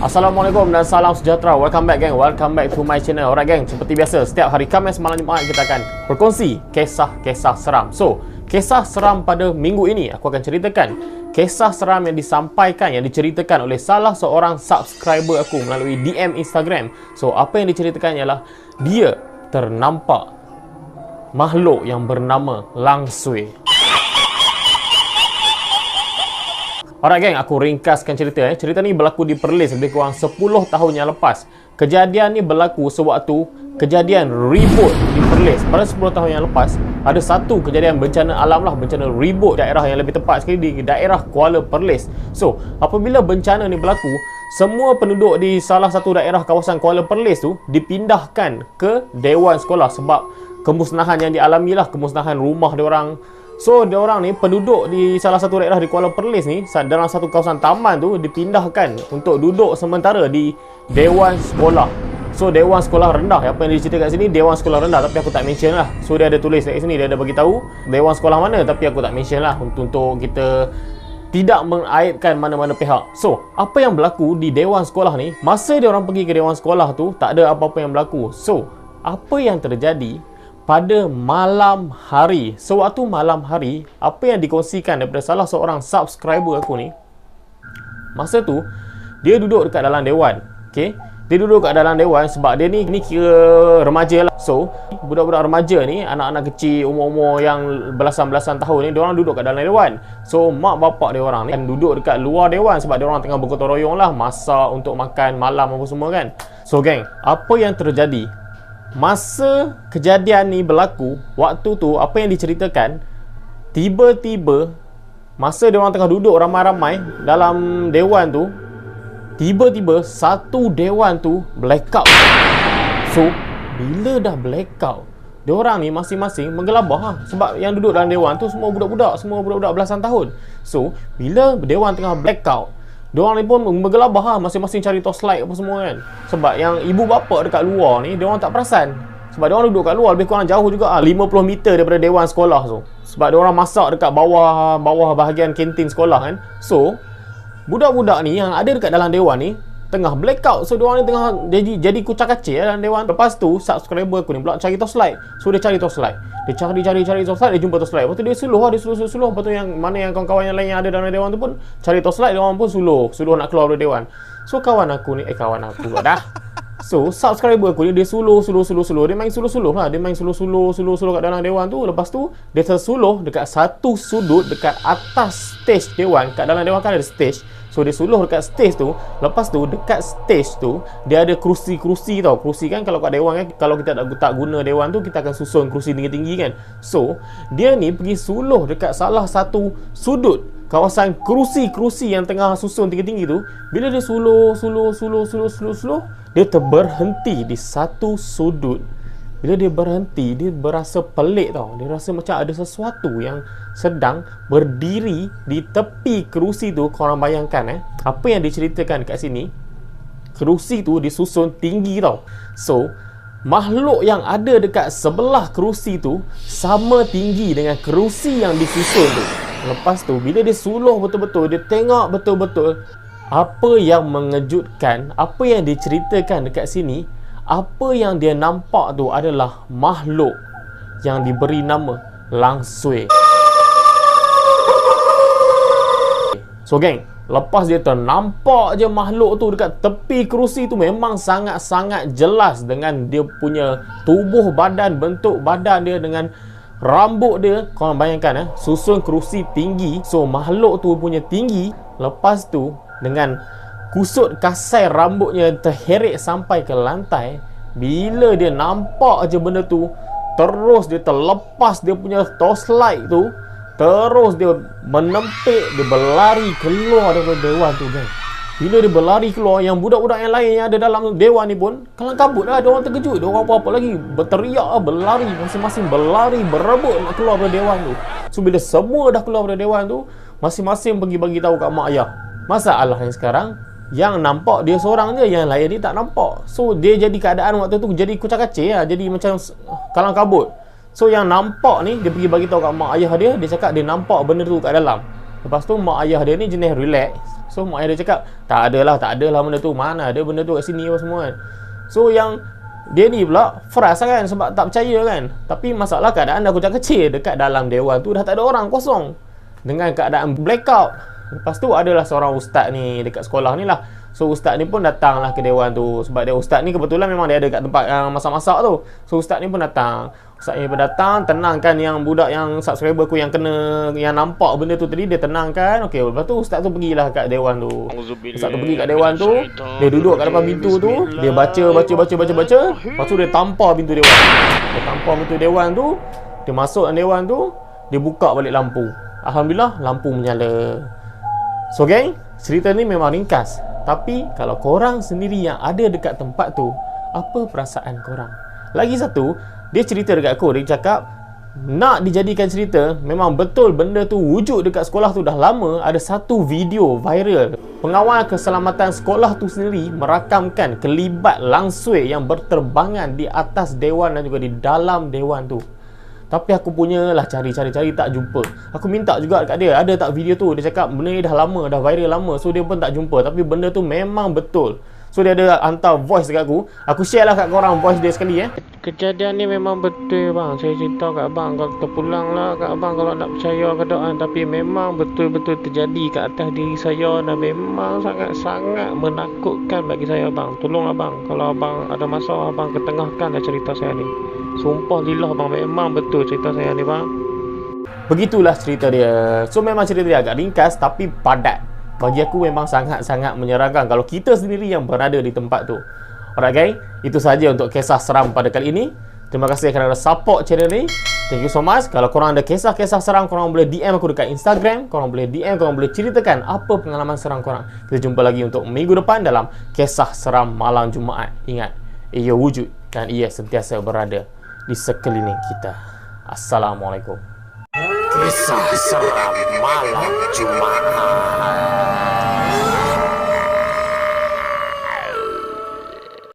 Assalamualaikum dan salam sejahtera. Welcome back gang, welcome back to my channel. Alright gang, seperti biasa setiap hari Khamis malam Jumaat kita akan berkongsi kisah-kisah seram. So, kisah seram pada minggu ini aku akan ceritakan kisah seram yang disampaikan, yang diceritakan oleh salah seorang subscriber aku melalui DM Instagram. So, apa yang diceritakan ialah dia ternampak makhluk yang bernama Langsui. Alright gang, aku ringkaskan cerita. Cerita ni berlaku di Perlis lebih kurang 10 tahun yang lepas. Kejadian ni berlaku sewaktu kejadian ribut di Perlis. Pada 10 tahun yang lepas, ada satu kejadian bencana alam lah, bencana ribut daerah yang lebih tepat sekali di daerah Kuala Perlis. So, apabila bencana ni berlaku, semua penduduk di salah satu daerah kawasan Kuala Perlis tu dipindahkan ke Dewan Sekolah sebab kemusnahan yang dialami lah, kemusnahan rumah diorang. So, diorang ni, penduduk di salah satu daerah di Kuala Perlis ni, dalam satu kawasan taman tu, dipindahkan untuk duduk sementara di Dewan Sekolah. So, Dewan Sekolah Rendah. Apa yang diceritakan kat sini, Dewan Sekolah Rendah, tapi aku tak mention lah. So, dia ada tulis kat sini, dia ada bagi tahu Dewan Sekolah mana, tapi aku tak mention lah untuk kita tidak mengaibkan mana-mana pihak. So, apa yang berlaku di Dewan Sekolah ni, masa diorang pergi ke Dewan Sekolah tu, tak ada apa-apa yang berlaku. So, apa yang terjadi pada malam hari, sewaktu malam hari, apa yang dikongsikan daripada salah seorang subscriber aku ni, masa tu dia duduk dekat dalam dewan. Okay? Dia duduk dekat dalam dewan sebab dia ni kira remaja lah. So, budak-budak remaja ni, anak-anak kecil umur-umur yang belasan-belasan tahun ni, diorang duduk kat dalam dewan. So, mak bapak diorang ni kan duduk dekat luar dewan sebab diorang tengah bergotong royong lah, masak untuk makan malam apa semua kan. So, geng, apa yang terjadi masa kejadian ni berlaku, waktu tu apa yang diceritakan, tiba-tiba masa diorang tengah duduk ramai-ramai dalam dewan tu, tiba-tiba satu dewan tu blackout. So, bila dah blackout, diorang ni masing-masing menggelabah lah. Sebab yang duduk dalam dewan tu semua budak-budak belasan tahun. So, bila dewan tengah blackout, diorang ni pun bergelabah lah, masing-masing cari torchlight apa semua kan. Sebab yang ibu bapa dekat luar ni, diorang tak perasan. Sebab diorang duduk kat luar lebih kurang jauh juga lah, 50 meter daripada dewan sekolah tu. Sebab diorang masak dekat bawah bahagian kantin sekolah kan. So, budak-budak ni yang ada dekat dalam dewan ni tengah blackout. So, diorang ni tengah jadi kucak-kacir dalam dewan. Lepas tu, subscriber aku ni pula cari torchlight. So, dia cari torchlight. Dia cari torchlight, dia jumpa torchlight. Lepas tu dia suluh lah, dia suluh. Lepas tu yang mana yang kawan-kawan yang lain yang ada dalam dewan tu pun cari torchlight, dia orang pun suluh nak keluar dari dewan. So, kawan aku dah. So, subscriber aku ni dia suluh. Dia main suluh lah. Dia main suluh kat dalam dewan tu. Lepas tu, dia tersuluh dekat satu sudut dekat atas stage dewan. Kat dalam dewan kan ada stage. So, dia suluh dekat stage tu. Lepas tu, dekat stage tu, dia ada kerusi tau. Kerusi kan kalau kat dewan kan, kalau kita tak guna dewan tu, kita akan susun kerusi tinggi-tinggi kan. So, dia ni pergi suluh dekat salah satu sudut kawasan kerusi yang tengah susun tinggi-tinggi tu. Bila dia suluh, dia terberhenti di satu sudut. Bila dia berhenti, dia berasa pelik tau. Dia rasa macam ada sesuatu yang sedang berdiri di tepi kerusi tu. Korang bayangkan apa yang diceritakan kat sini, kerusi tu disusun tinggi tau. So, makhluk yang ada dekat sebelah kerusi tu sama tinggi dengan kerusi yang disusun tu. Lepas tu, bila dia suluh betul-betul, dia tengok betul-betul, apa yang mengejutkan, apa yang diceritakan dekat sini, apa yang dia nampak tu adalah makhluk yang diberi nama Langsui. So geng, lepas dia ternampak je makhluk tu dekat tepi kerusi tu, memang sangat-sangat jelas dengan dia punya tubuh badan, bentuk badan dia dengan rambut dia. Korang bayangkan susun kerusi tinggi. So makhluk tu punya tinggi. Lepas tu dengan kusut kasai rambutnya terheret sampai ke lantai. Bila dia nampak je benda tu, terus dia terlepas dia punya torchlight tu, terus dia menempik, dia berlari keluar daripada dewan tu kan. Bila dia berlari keluar, yang budak-budak yang lain yang ada dalam dewan ni pun kalang kabut lah. Diorang terkejut, diorang apa-apa lagi berteriak lah, berlari, masing-masing berlari, berebut nak keluar daripada dewan tu. So bila semua dah keluar daripada dewan tu, masing-masing pergi bagi tahu kat mak ayah. Masalah yang sekarang, yang nampak dia seorang je, yang lain ni tak nampak. So dia jadi keadaan waktu tu jadi kucak-kacir lah, jadi macam kalang kabut. So yang nampak ni, dia pergi bagi tahu kat mak ayah dia cakap dia nampak benda tu kat dalam. Lepas tu mak ayah dia ni jenis relax. So mak ayah dia cakap, tak adalah benda tu. Mana ada benda tu kat sini apa semua kan. So yang dia ni pula frust kan, sebab tak percaya kan. Tapi masalah keadaan dah kucak kecil. Dekat dalam dewan tu dah tak ada orang, kosong, dengan keadaan blackout. Lepas tu adalah seorang ustaz ni dekat sekolah ni lah. So ustaz ni pun datang lah ke dewan tu. Sebab dia ustaz ni kebetulan memang dia ada kat tempat yang masak-masak tu. So ustaz ni pun datang. Ustaz ni pun datang, tenangkan yang budak yang subscriber aku yang kena, yang nampak benda tu tadi, dia tenangkan. Okey, lepas tu ustaz tu pergilah kat dewan tu. Ustaz tu pergi kat dewan tu, dia duduk kat depan pintu tu, dia baca. Lepas tu dia tampar pintu dewan. Dia tampar pintu dewan tu, dia masuk dalam dewan tu, dia buka balik lampu. Alhamdulillah lampu menyala. So geng, cerita ni memang ringkas. Tapi kalau korang sendiri yang ada dekat tempat tu, apa perasaan korang? Lagi satu, dia cerita dekat aku. Dia cakap nak dijadikan cerita, memang betul benda tu wujud dekat sekolah tu dah lama. Ada satu video viral, pengawal keselamatan sekolah tu sendiri merakamkan kelibat langsui yang berterbangan di atas dewan dan juga di dalam dewan tu. Tapi aku punyalah cari tak jumpa. Aku minta juga dekat dia, ada tak video tu? Dia cakap benda ni dah lama, dah viral lama. So dia pun tak jumpa. Tapi benda tu memang betul. So dia ada hantar voice dekat aku. Aku share lah kat korang voice dia sekali Kejadian ni memang betul bang. Saya cerita kat abang, kalau kita pulang lah kat abang kalau nak percaya ke doan. Tapi memang betul-betul terjadi kat atas diri saya. Dan memang sangat-sangat menakutkan bagi saya bang. Tolong abang, kalau abang ada masa, abang ketengahkan lah cerita saya ni. Sumpah lillah bang, memang betul cerita saya ni bang. Begitulah cerita dia. So memang cerita dia agak ringkas tapi padat. Bagi aku memang sangat-sangat menyeramkan kalau kita sendiri yang berada di tempat tu. Alright guys, itu saja untuk kisah seram pada kali ini. Terima kasih kerana support channel ni. Thank you so much. Kalau korang ada kisah-kisah seram, korang boleh DM aku dekat Instagram. Korang boleh DM, korang boleh ceritakan apa pengalaman seram korang. Kita jumpa lagi untuk minggu depan dalam kisah seram malam Jumaat. Ingat, ia wujud dan ia sentiasa berada di sekeliling kita. Assalamualaikum. Kisah seram malam Jumaat.